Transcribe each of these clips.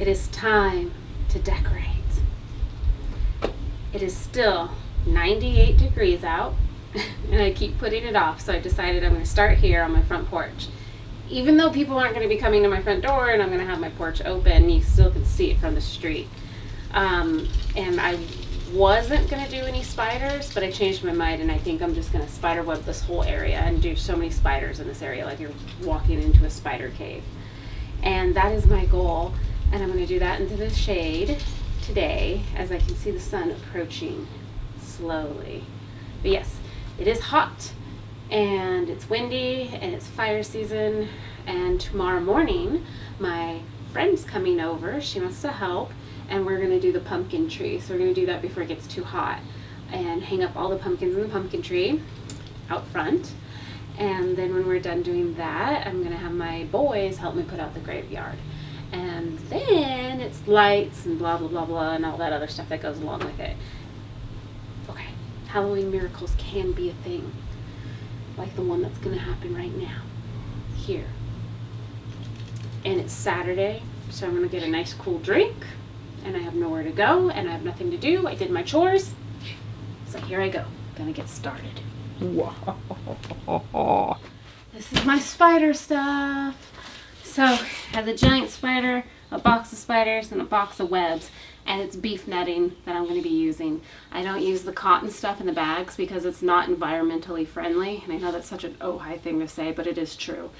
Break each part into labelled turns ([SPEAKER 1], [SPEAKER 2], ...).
[SPEAKER 1] it is time to decorate. It is still 98 degrees out, and I keep putting it off, so I decided I'm going to start here on my front porch. Even though people aren't going to be coming to my front door and I'm going to have my porch open, you still can see it from the street. And I wasn't going to do any spiders, but I changed my mind, and I think I'm just going to spider web this whole area and do so many spiders in this area, like you're walking into a spider cave. And that is my goal, and I'm going to do that into the shade today as I can see the sun approaching slowly. But yes, it is hot and it's windy and it's fire season, and tomorrow morning my friend's coming over. She wants to help, and we're going to do the pumpkin tree. So we're going to do that before it gets too hot and hang up all the pumpkins in the pumpkin tree out front. And then when we're done doing that, I'm going to have my boys help me put out the graveyard. And then it's lights and blah, blah, blah, blah, and all that other stuff that goes along with it. Okay, Halloween miracles can be a thing, like the one that's going to happen right now, here. And it's Saturday, so I'm going to get a nice cool drink, and I have nowhere to go, and I have nothing to do. I did my chores, so here I go. Gonna get started. Whoa. This is my spider stuff. So I have the giant spider, a box of spiders, and a box of webs, and it's beef netting that I'm going to be using. I don't use the cotton stuff in the bags because it's not environmentally friendly, and I know that's such an Ojai thing to say, but it is true.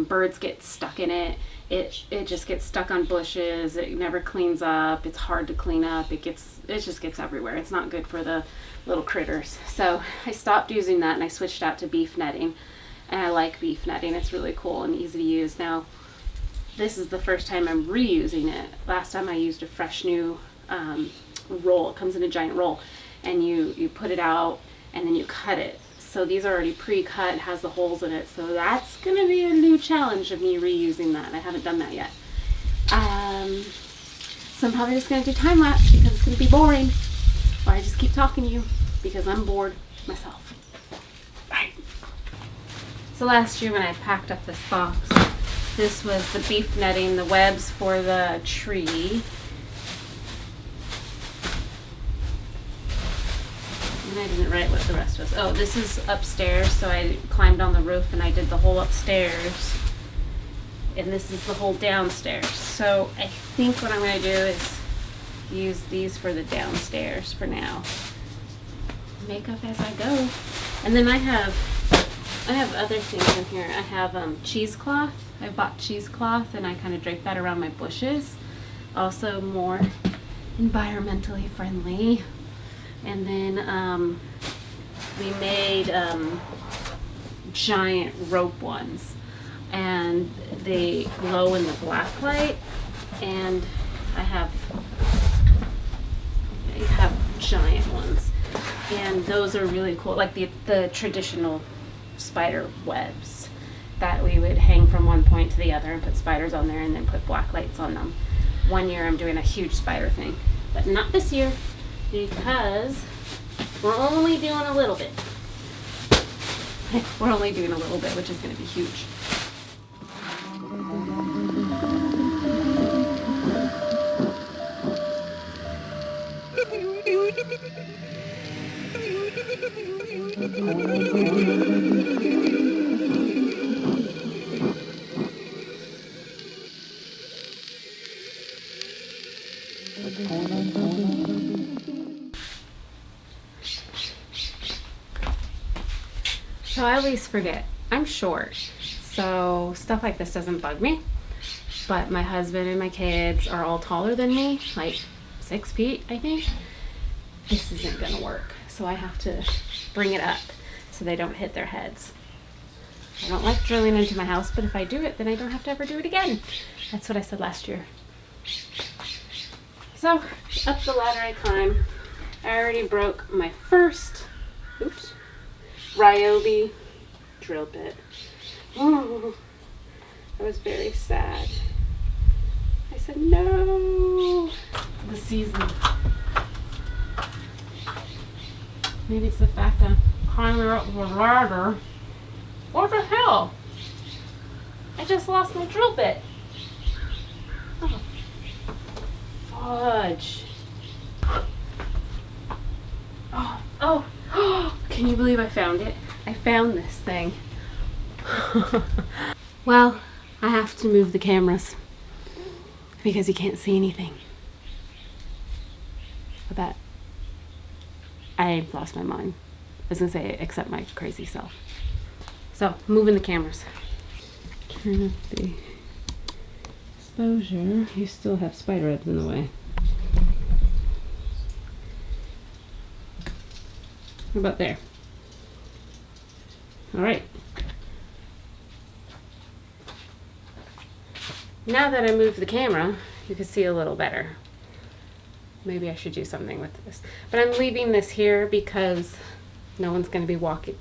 [SPEAKER 1] Birds get stuck in it. It just gets stuck on bushes. It never cleans up. It's hard to clean up. It just gets everywhere. It's not good for the little critters. So I stopped using that and I switched out to beef netting. And I like beef netting. It's really cool and easy to use. Now, this is the first time I'm reusing it. Last time I used a fresh new roll. It comes in a giant roll, and you put it out and then you cut it. So these are already pre-cut, it has the holes in it. So that's going to be a new challenge of me reusing that. I haven't done that yet. So I'm probably just going to do time lapse because it's going to be boring. Or I just keep talking to you because I'm bored myself. Bye. So last year when I packed up this box, this was the beef netting, the webs for the tree. And I didn't write what the rest was. Oh, this is upstairs, so I climbed on the roof and I did the whole upstairs. And this is the whole downstairs. So I think what I'm going to do is use these for the downstairs for now. Make up as I go. And then I have other things in here. I have cheesecloth. I bought cheesecloth and I kind of drape that around my bushes. Also more environmentally friendly. And then we made giant rope ones, and they glow in the black light. And I have giant ones, and those are really cool, like the traditional spider webs that we would hang from one point to the other and put spiders on there and then put black lights on them. One year I'm doing a huge spider thing, but not this year because we're only doing a little bit. We're only doing a little bit, which is going to be huge. So I always forget. I'm short, so stuff like this doesn't bug me. But my husband and my kids are all taller than me, like 6 feet, I think. This isn't gonna work, so I have to bring it up so they don't hit their heads. I don't like drilling into my house, but if I do it, then I don't have to ever do it again. That's what I said last year. So, up the ladder I climb. I already broke my first, Ryobi drill bit. Oh, I was very sad. I said, no. The season. Maybe it's the fact that I'm climbing up the ladder. What the hell? I just lost my drill bit. Oh. fudge. Oh, can you believe I found it? I found this thing. Well, I have to move the cameras because you can't see anything. But I lost my mind. I was gonna say, except my crazy self. So, moving the cameras. Turn up the exposure. You still have spider webs in the way. How about there? All right. Now that I moved the camera, you can see a little better. Maybe I should do something with this. But I'm leaving this here because no one's going to be walking.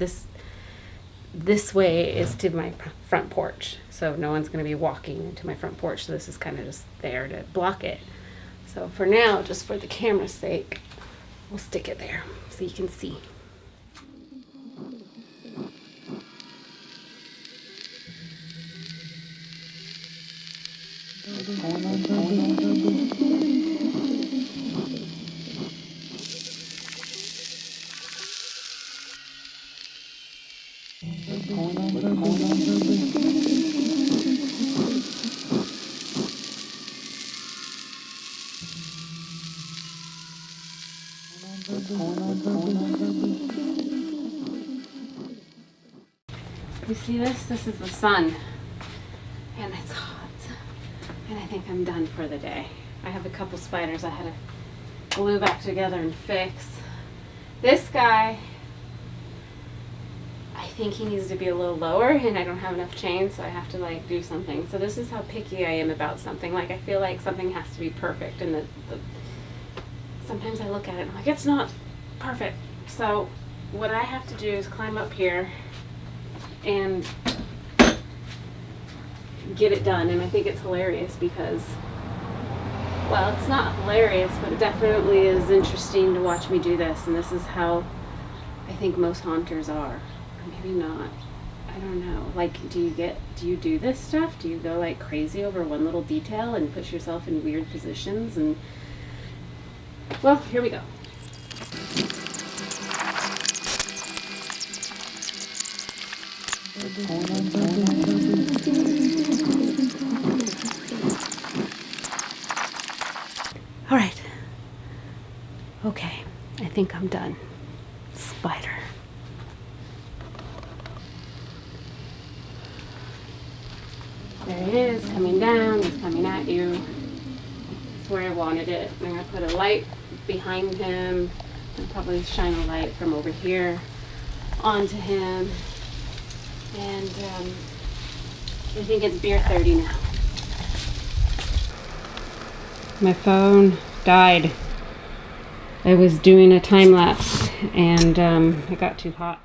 [SPEAKER 1] This way is to my front porch. So no one's going to be walking into my front porch. So this is kind of just there to block it. So for now, just for the camera's sake, we'll stick it there so you can see. You see this? This is the sun. And it's hot. And I think I'm done for the day. I have a couple spiders I had to glue back together and fix. This guy, I think he needs to be a little lower, and I don't have enough chain, so I have to like do something. So this is how picky I am about something. Like I feel like something has to be perfect, and sometimes I look at it and I'm like, it's not perfect. So what I have to do is climb up here and get it done. And I think it's hilarious because, well, it's not hilarious, but it definitely is interesting to watch me do this. And this is how I think most haunters are. Or maybe not. I don't know. Like, do you do this stuff? Do you go like crazy over one little detail and push yourself in weird positions? And well, here we go. All right. Okay, I think I'm done. Spider. There it is, coming down, it's coming at you. It's where I wanted it. I'm gonna put a light behind him and probably shine a light from over here onto him. And I think it's beer 30 now. My phone died. I was doing a time lapse and it got too hot.